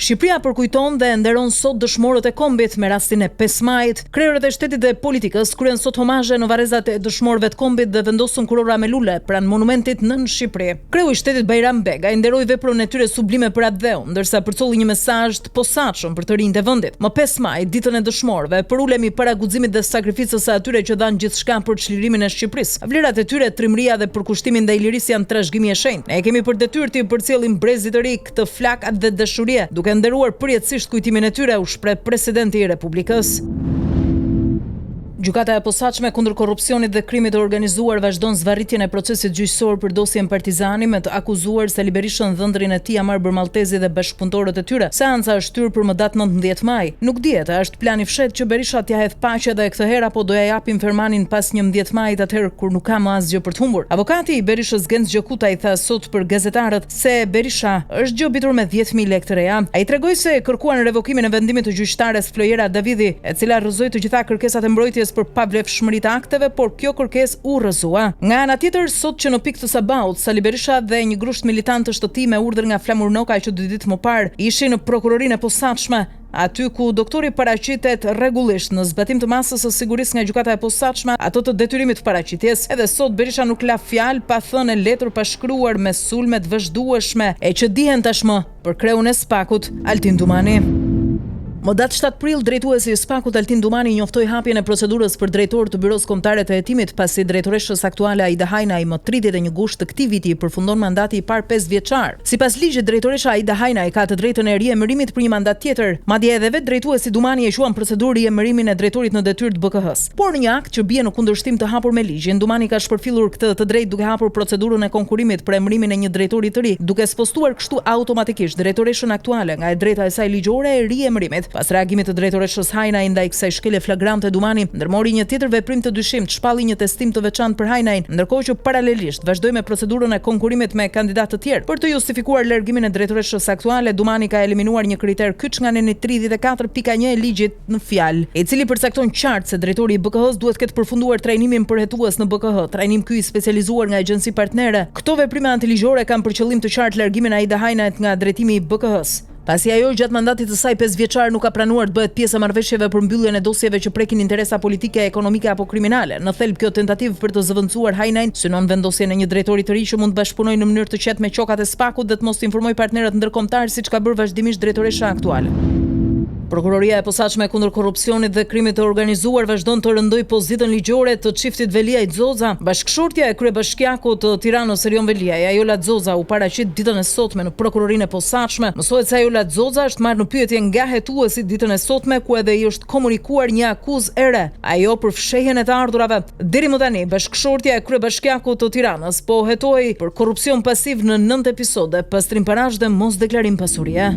Shqipëria përkujton dhe nderon sot dëshmorët e kombit me rastin e 5 majit. Krerët e shtetit dhe politikës kryen sot homazhe në varrezat e dëshmorëve të kombit dhe vendosën kurora me lule pranë monumentit nën Shqipëri. Kreu i shtetit Bajram Bega i nderoi veprën e tyre sublime për atë dheu, ndërsa përcolli një mesazh të posaçëm për të rinjtë e vendit. Më 5 maj, ditën e dëshmorëve, përulemi para guximit dhe sakrificës së atyre që dhanë gjithçka për çlirimin e Shqipërisë. Vlerat e tyre, trimëria dhe përkushtimin ndaj lirisë janë trashëgimi e shenjtë. Ne kemi për detyrë të përcjellim brezit të ri këtë flak dhe dashurie, duke nderuar përjetësisht kujtimin e tyre, u shpreh presidenti i Republikës. Gjykata e posaçme kundër korrupsionit dhe krimit të organizuar vazhdon zvarritjen e procesit gjyqësor për dosjen Partizani me të akuzuar se Ali Berishën dhëndrin e tij Amar Bermalltezi dhe bashkëpunëtorët e tyre. Seanca është shtyr për më datë 19 maj. Nuk dihet a është plan i fshehtë që Berisha t'ia hedh paqe dhe këtë herë apo do ja japin fermanin pas 11 majit, atëherë kur nuk ka më asgjë për të humbur. Avokati i Berishës Genc Gjokuta i tha sot për gazetarët se Berisha është gjobitur me 10.000 lekë të reja. Ai tregoi se kërkuan revokimin e vendimit të gjyqtares Flojera Davidi, e cila rrëzoi të gjitha kërkesat e mbrojtjes për pavlefshmëri të akteve, por kjo kërkesë u rrëzua. Nga ana tjetër, sot që në pikë të sabahut, Sali Berisha dhe një grusht militantësh të tij me urdhër nga Flamur Noka që 2 ditë më parë ishin në prokurorinë e posaçme, aty ku doktori paraqitet rregullisht në zbatim të masës së sigurisë nga gjykata e posaçme, ato të detyrimit të paraqitjes. Edhe sot Berisha nuk la fjalë pa thënë letër pa shkruar me sulme të vazhdueshme e që dihen tashmë për kreun e SPAK-ut Altin Dumani. Më datë 7 prill, drejtuesi i SPAK-ut Altin Dumani njoftoi hapjen e procedurës për drejtor të Byros Kombëtare të Hetimit, pasi drejtoreshës aktuale Aida Hajnaj më 31 gusht të këtij viti përfundon mandati i parë 5 vjeçar. Sipas ligjit, drejtoresha Aida Hajnaj ka të drejtën e riemërimit për një mandat tjetër. Madje edhe vetë drejtuesi Dumani e quan procedurë riemërimin e drejtorit në detyrë të BK-s. Por në një akt që bie në kundërshtim të hapur me ligjin, Dumani ka shpërfillur këtë të drejtë duke hapur procedurën e konkurimit për emërimin e një drejtori të ri, duke spostuar kështu automatikisht drejtoreshën aktuale nga e drejta e saj ligjore e riemërimit. Pas reagimit të drejtoreshës Hajnaj ndaj kësaj shkelje flagrante, Dumani ndërmori një tjetër veprim të dyshim, shpalli një testim të veçantë për Hajnajin, ndërkohë që paralelisht vazhdoi me procedurën e konkurimit me kandidatë të tjerë. Për të justifikuar largimin e drejtoreshës aktuale, Dumani ka eliminuar një kriter kyç nga neni 34.1 e ligjit në fjalë, i cili përcakton qartë se drejtori i BK-s duhet ketë përfunduar trajnimin përhetues në BK, trajnim ky i specializuar nga agjenci partnere. Këto veprime antiligjore kanë për qëllim të qartë largimin e Aida Hajnajt nga drejtimi i BK-s. Pasi ajo gjatë mandatit të saj 5 vjeçar nuk ka pranuar të bëhet pjesë e marrëveshjeve për mbylljen e dosjeve që prekin interesa politike, ekonomike apo kriminale. Në thelb, kjo tentativë për të zëvendësuar Hajnajin synon vendosjen e një drejtori të ri që mund të bashkëpunojë në mënyrë të qetë me qokat e SPAK-ut dhe të mos informojë partnerët ndërkombëtar, siç ka bërë vazhdimisht drejtoresha aktuale. Prokuroria e posaçme kundër korrupsionit dhe krimit të organizuar vazhdon të rëndojë pozitën ligjore të çiftit Veliaj Xoza. Bashkëshortja e kryebashkiakut të Tiranës Erion Veliaj, Ajola Xoza, u paraqit ditën e sotme në prokurorinë e posaçme. Mësohet se Ajola Xoza është marrë në pyetje nga hetuesi ditën e sotme, ku edhe i është komunikuar një akuzë e re, ajo për fshehjen e të ardhurave. Deri më tani, bashkëshortja e kryebashkiakut të Tiranës po hetohej për korrupsion pasiv në 9 episode, pastrim parash dhe mos deklarim pasurie.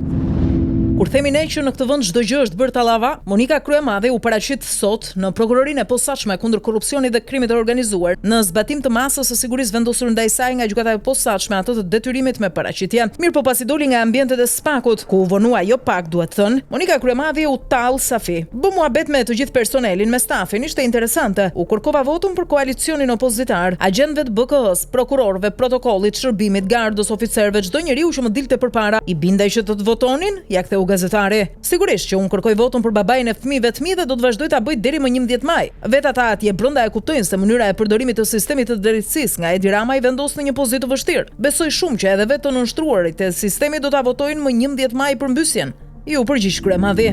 Kur themi ne që në këtë vend çdo gjë është bërë tallava, Monika Kryemadhi u paraqit sot në prokurorinë e posaçme kundër korrupsionit dhe krimit të organizuar, në zbatim të masës së sigurisë vendosur ndaj saj nga gjykata e posaçme, ato të detyrimit me paraqitje. Mirë po pasi doli nga ambientet e SPAK-ut, ku u vonua jo pak, duhet thënë, Monika Kryemadhi u tall safi. Bë muhabet me të gjithë personelin, me stafin, ishte interesante. U kërkova votun për koalicionin opozitar, agjentëve të BK-s, prokurorëve, protokollit, shërbimit, gardës, oficerëve, çdo njeriu që më dilte përpara, i bindej që të votonin, ja ktheu gazetari. Sigurisht që unë kërkoj votën për babain e fëmijëve të mi dhe do të vazhdoj ta bëj deri më 11 maj. Vetë ata atje brenda e kuptojnë se mënyra e përdorimit të sistemit të drejtësisë nga Edi Rama i vendos në një pozitë të vështirë. Besoj shumë që edhe vetë të nënshtruarit e sistemit do ta votojnë më 11 maj për mbysjen. Ju përgjigj Kryemadhi.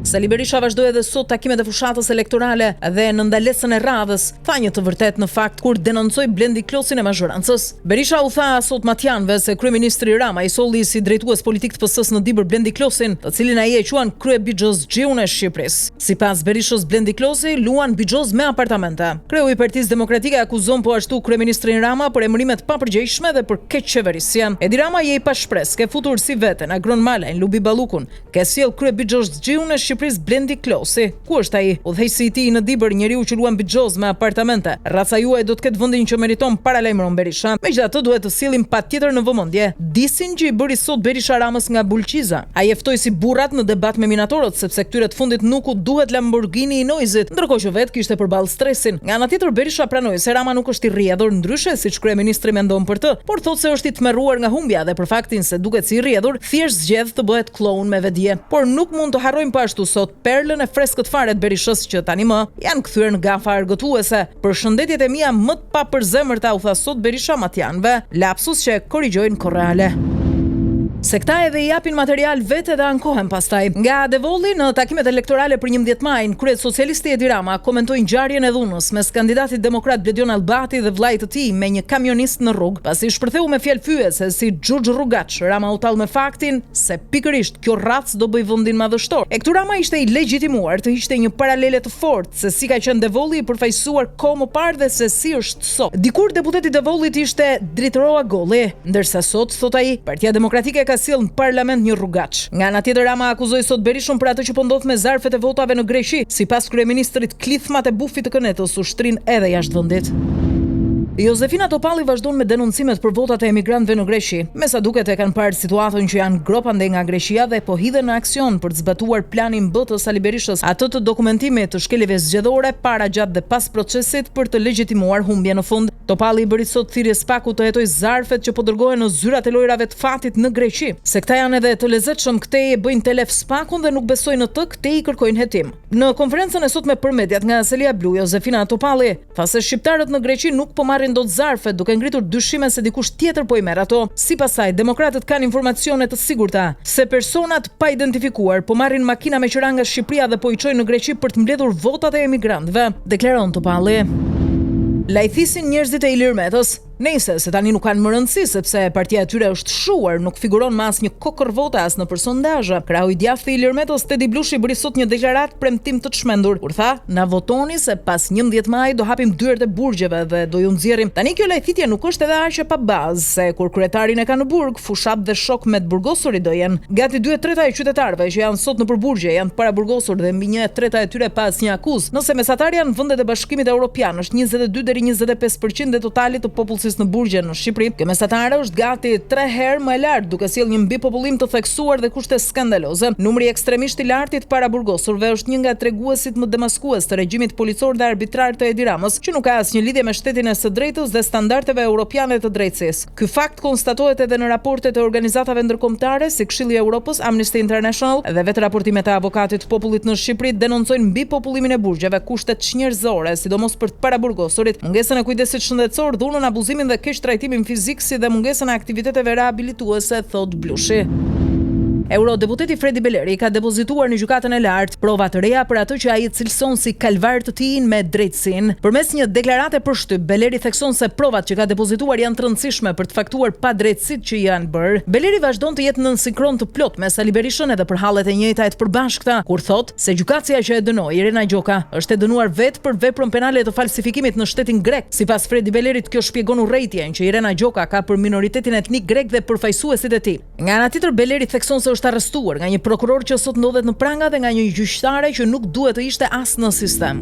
Sali Berisha vazhdoi edhe sot takimet e fushatës elektorale dhe në ndalesën e radhës tha një të vërtet në fakt kur denoncoi Blendi Klosin e mazhorancës. Berisha u tha sot matjanëve se kryeministri Rama i solli si drejtues politik të PS-s në Dibër Blendi Klosin, të cilin ai e quan kryebixhozxhiun e Shqipërisë. Sipas Berishës, Blendi Klosi luan bixhoz me apartamente. Kreu i Partisë Demokratike akuzon po ashtu kryeministrin Rama për emërime të papërgjegjshme dhe për keq qeverisje. Edi Rama je i pa shpresë, ke futur si veten Agron Malajn, Lubi Ballukun, ke sjell kryebixhozxhiun e Shqipërisë Blendi Klosi. Ku është ai? Udhëheqësi i tij në Dibër, njeriu që luan bixhoz me apartamente. Raca juaj do të ketë vendin që meriton paralajmëron Berisha. Megjithatë duhet të sillim patjetër në vëmendje disin që i bëri sot Berisha Ramës nga Bulqiza. Ai e ftoi si burrat në debat me minatorët sepse këtyre të fundit nuk u duhet Lamborghini i Noizit, ndërkohë që vetë kishte përballë stresin. Nga ana tjetër Berisha pranoi se Rama nuk është i rrjedhur ndryshe siç kryeministri mendon për të, por thotë se është i tmerruar nga humbja dhe për faktin se duket si i rrjedhur, thjesht zgjedh të bëhet kloun me vedije. Por nuk mund të harrojmë po ashtu sot perlën e freskët fare të Berishës që tani më janë kthyer në gafa argëtuese. Përshëndetjet e mia më të papërzemërta, u tha sot Berisha Matjanëve, lapsus që korrigjojnë Korreale. Se këta edhe i japin material vetë dhe ankohen pastaj. Nga Devolli në takimet elektorale për 11 maj, kryet socialisti Edi Rama komentoi ngjarjen e dhunës mes kandidatit demokrat Bledion Albati dhe vllait të tij me një kamionist në rrugë. Pasi shpërtheu me fjalë fyese si Xhuxh Rrugaç, Rama u tall me faktin se pikërisht kjo rrac do bëj vendin madhështor. E këtu Rama ishte i legjitimuar të hiqte një paralele të fortë se si ka qenë Devolli i përfaqësuar kohë më parë dhe se si është sot. Dikur deputeti i Devollit ishte Dritroa Golli, ndërsa sot, thot ai, Partia Demokratike ka sjellë në parlament një rrugaç. Nga ana tjetër Rama akuzoi sot Berishën për atë që po ndodh me zarfet e votave në Greqi. Sipas kryeministrit, klithmat e bufit të Kënetës u shtrin edhe jashtë vendit. Josefina Topalli vazhdon me denuncimet për votat e emigrantëve në Greqi. Me sa duket e kanë parë situatën që janë gropande nga Greqia dhe po hidhen në aksion për të zbatuar planin B të Sali Berishës, atë të dokumentimit të shkeljeve zgjedhore para, gjatë dhe pas procesit për të legjitimuar humbjen në fund. Topalli i bëri sot thirrje spaku të hetojë zarfet që po dërgohen në zyrat e lojrave të fatit në Greqi. Se këta janë edhe të lezetshëm, këtej e bëjnë telef spakun dhe nuk besojnë në të, këtej i kërkojnë hetim. Në konferencën e sotme për mediat nga Selia Blu, Josefina Topalli tha se shqiptarët në Greqi nuk po marrin dot zarfet, duke ngritur dyshime se dikush tjetër po i merr ato. Sipas saj, demokratët kanë informacione të sigurta se personat pa identifikuar po marrin makina me qira nga Shqipëria dhe po i çojnë në Greqi për të mbledhur votat e emigrantëve, deklaron Topalli. Lajthisin njerëzit e Ilir Metës. Nëse se tani nuk kanë më rëndësi sepse partia e tyre është shuar, nuk figuron me asnjë kokër vote as nëpër sondazhe. Krahu i djathtë i Ilir Metës, Tedi Blushi, bëri sot një deklaratë premtim të çmendur. Kur tha, na votoni se pas 11 maj do hapim dyert e burgjeve dhe do ju nxjerrim. Tani kjo lajthitje nuk është edhe aq e pa bazë, se kur kryetarin e ka në burg, fushat dhe shok me të burgosurit do jenë. Gati 2/3 e qytetarëve që janë sot nëpër burgje janë para burgosur dhe mbi 1/3 e tyre pa asnjë akuzë. Nëse mesatar janë vendet e Bashkimit Evropian, është 22 deri 25% e totalit të popullsisë në burgje në Shqipëri. Kjo mesatare është gati 3 herë më e lartë, duke sjellë një mbipopullim të theksuar dhe kushte skandaloze. Numri ekstremisht i lartë i para burgosurve është një nga treguesit më demaskues të regjimit policor dhe arbitrar të Edi Ramës, që nuk ka asnjë lidhje me shtetin e së drejtës dhe standardeve europiane të drejtësisë. Ky fakt konstatohet edhe në raportet e organizatave ndërkombëtare si Këshilli i Evropës, Amnesty International dhe vetë raportimet e avokatit të popullit në Shqipëri denoncojnë mbipopullimin e burgjeve, kushtet çnjerëzore, sidomos për të paraburgosurit, mungesën e kujdesit shëndetësor, dhunën, abuzimin dhe keq trajtimin fizik si dhe mungesën e aktiviteteve rehabilituese, thot Blushi. Eurodeputeti Fredi Beleri ka depozituar në gjykatën e lartë prova të reja për atë që ai cilëson si kalvar të tij me drejtësinë. Përmes një deklarate për shtyp, Beleri thekson se provat që ka depozituar janë të rëndësishme për të faktuar padrejtësitë që janë bërë. Beleri vazhdon të jetë në sinkron të plot me Sali Berishën edhe për hallet e njëjta e të përbashkëta, kur thot se gjykatësia që e dënoi Irena Gjoka është e dënuar vetë për veprën penale të falsifikimit në shtetin grek. Sipas Fredi Belerit, kjo shpjegon urrëtitjen që Irena Gjoka ka për minoritetin etnik grek dhe përfaqësuesit e tij. Nga ana tjetër, Beleri thekson se është arrestuar nga një prokuror që sot ndodhet në pranga dhe nga një gjyqtare që nuk duhet të ishte as në sistem.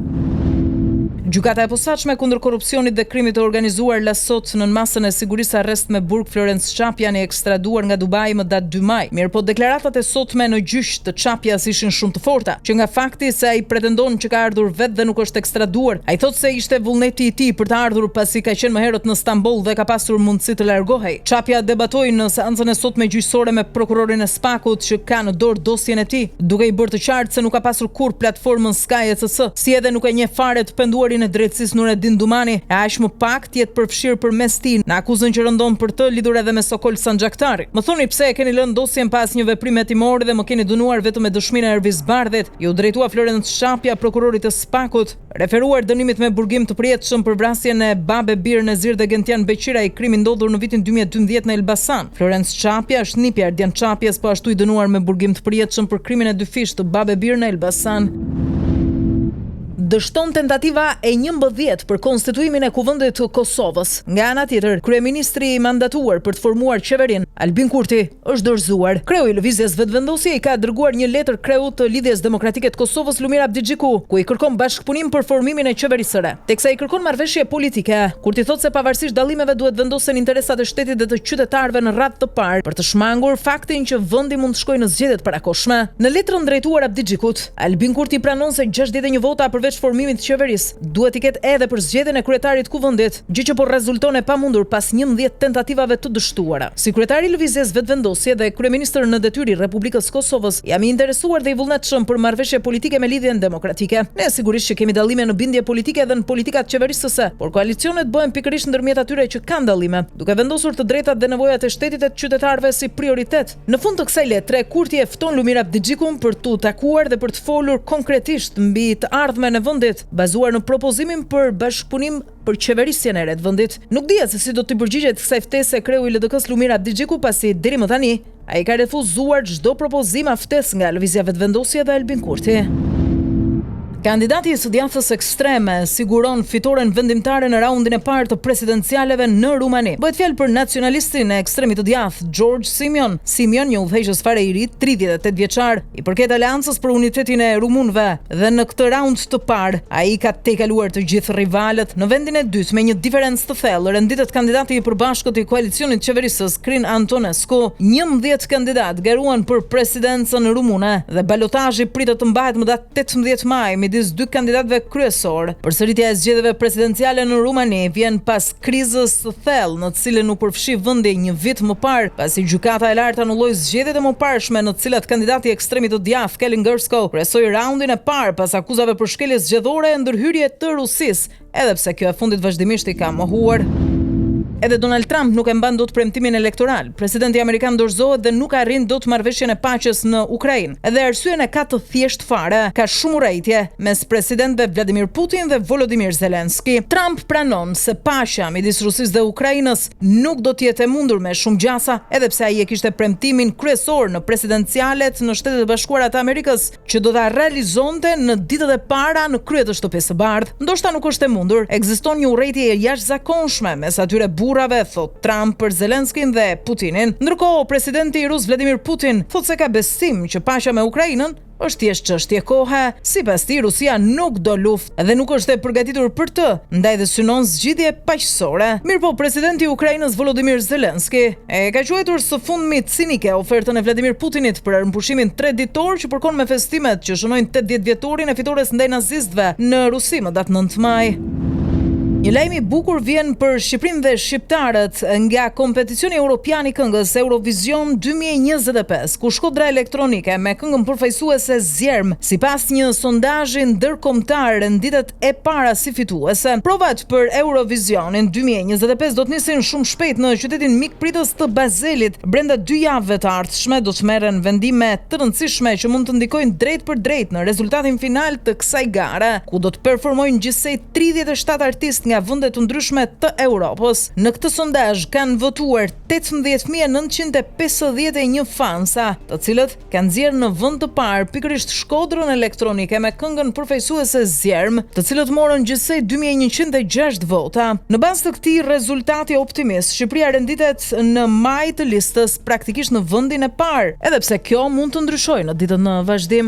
Gjykata e posaçme kundër korrupsionit dhe krimit të organizuar la sot në masën e sigurisë arrest me burg Florence Çapjan, i ekstraduar nga Dubai më datë 2 maj. Mirëpo deklaratat e sotme në gjyq të Çapjas ishin shumë të forta, që nga fakti se ai pretendon që ka ardhur vetë dhe nuk është ekstraduar. Ai thotë se ishte vullneti i tij për të ardhur pasi ka qenë më herët në Stamboll dhe ka pasur mundësi të largohej. Çapja debatoi në seancën e sotme gjyqësore me prokurorin e Spakut që ka në dorë dosjen e tij, duke i bërë të qartë se nuk ka pasur kurrë platformën Sky ECC, si edhe nuk e njeh fare të penduarin e drejtësisë Nureddin Dumani, e aq më pak të jetë përfshirë përmes tij në akuzën që rëndon për të lidhur edhe me Sokol Sanxhaktari. Më thoni pse e keni lënë dosjen pas një veprimi hetimor dhe më keni dënuar vetëm me dëshminë e Ervis Bardhet, ju drejtua Florence Çapja, prokurorit të Spakut, referuar dënimit me burgim të përjetshëm për vrasjen e Babe Bir Nezir dhe Gentian Beqira, i krimi ndodhur në vitin 2012 në Elbasan. Florence Çapja është nipja e Erdian Çapjes, po ashtu i dënuar me burgim të përjetshëm për krimin e dy fish të Babe Bir në Elbasan. dështon tentativa e 11 për konstituimin e Kuvendit të Kosovës. Nga ana tjetër, kryeministri i mandatuar për të formuar qeverinë, Albin Kurti, është dorëzuar. Kreu i lëvizjes vetëvendosje i ka dërguar një letër kreut të Lidhjes Demokratike të Kosovës Lumir Abdigjiku, ku i kërkon bashkëpunim për formimin e qeverisë së re. Teksa i kërkon marrëveshje politike, Kurti thotë se pavarësisht dallimeve duhet vendosen interesat e shtetit dhe të qytetarëve në radhë të parë për të shmangur faktin që vendi mund të shkojë në zgjedhjet parakoshme. Në letrën drejtuar Abdigjikut, Albin Kurti pranon se 61 vota përveç formimit të qeverisë duhet i ketë edhe për zgjedhjen e kryetarit të kuvendit, gjë që po rezulton e pamundur pas 11 tentativave të dështuara. Si kryetari i lëvizjes vetëvendosje dhe kryeministër në detyrë i Republikës Kosovës, jam i interesuar dhe i vullnetshëm për marrëveshje politike me lidhjen demokratike. Ne sigurisht që kemi dallime në bindje politike dhe në politikat qeverisëse, por koalicionet bëhen pikërisht ndërmjet atyre që kanë dallime, duke vendosur të drejtat dhe nevojat e shtetit e të qytetarëve si prioritet. Në fund të kësaj letre, Kurti e fton Lumir Abdigjikun për t'u takuar dhe për të folur konkretisht mbi të ardhmen e vendit, bazuar në propozimin për bashkëpunim për qeverisjen e re të vendit. Nuk dihet se si do të përgjigjet kësaj ftese kreu i LDK-s Lumir Abdigjiku, pasi deri më tani ai ka refuzuar çdo propozim ftesë nga lëvizja vetëvendosje dhe Albin Kurti. Kandidati i së djathës ekstreme siguron fitoren vendimtare në raundin e parë të presidencialeve në Rumani. Bëhet fjalë për nacionalistin e ekstremit të djathtë Gjorgj Simion. Simion, një udhëheqës fare i ri, 38 vjeçar, i përket Aleancës për Unitetin e Rumunëve, dhe në këtë raund të parë ai ka tejkaluar të gjithë rivalët. Në vendin e dytë me një diferencë të thellë, renditet kandidati i përbashkët i koalicionit qeverisës Crin Antonescu. 11 kandidat garuan për presidencën rumune dhe balotazhi pritet të mbahet më datë 18 maj midis dy kandidatëve kryesor. Përsëritja e zgjedhjeve presidenciale në Rumani vjen pas krizës së thellë në të cilën u përfshi vendi një vit më parë, pasi gjykata e lartë anulloi zgjedhjet e mëparshme në të cilat kandidati i ekstremit të djathtë Kelin Gersko kryesoi raundin e parë pas akuzave për shkelje zgjedhore e ndërhyrje të Rusisë, edhe pse kjo e fundit vazhdimisht i ka mohuar. Edhe Donald Trump nuk e mban dot premtimin elektoral. Presidenti amerikan dorëzohet dhe nuk arrin dot marrëveshjen e paqes në Ukrainë. Edhe arsyen e ka të thjeshtë fare, ka shumë urrëtie mes presidentëve Vladimir Putin dhe Volodymyr Zelensky. Trump pranon se paqja midis Rusisë dhe Ukrainës nuk do të jetë e mundur me shumë gjasa, edhe pse ai e kishte premtimin kryesor në presidencialet në Shtetet e Bashkuara të Amerikës, që do ta realizonte në ditët e para në krye të shtëpisë së bardhë. Ndoshta nuk është e mundur, ekziston një urrëtie e jashtëzakonshme mes atyre burrave, thot Trump për Zelenskyn dhe Putinin. Ndërkohë, presidenti i Rus Vladimir Putin thot se ka besim që paqja me Ukrainën është thjesht çështje kohe. Sipas tij, Rusia nuk do luftë dhe nuk është e përgatitur për të, ndaj dhe synon zgjidhje paqësore. Mirpo, presidenti i Ukrainës Volodymyr Zelensky e ka quajtur së fundmi cinike ofertën e Vladimir Putinit për armëpushimin 3 ditor që përkon me festimet që shënojnë 80 vjetorin e fitores ndaj nazistëve në Rusi më datë 9 maj. Një lajm i bukur vjen për Shqipërinë dhe shqiptarët nga kompeticioni europian i këngës Eurovision 2025, ku shkodra elektronike me këngën përfaqësuese Zjerm, sipas një sondazhi ndërkombëtar, renditet e para si fituese. Provat për Eurovisionin 2025 do të nisin shumë shpejt në qytetin mikpritës të Bazelit. Brenda 2 javëve të ardhshme do të merren vendime të rëndësishme që mund të ndikojnë drejt për drejt në rezultatin final të kësaj gare, ku do të performojnë gjithsej 37 artistë nga vende të ndryshme të Europës. Në këtë sondazh kanë votuar 18.951 fansa, të cilët kanë nxjerrë në vend të parë pikërisht shkodrën elektronike me këngën përfaqësuese Zjerm, të cilët morën gjithsej 2106 vota. Në bazë të këtij rezultati optimist, Shqipëria renditet në maj të listës praktikisht në vendin e parë, edhe pse kjo mund të ndryshojë në ditët në vazhdim.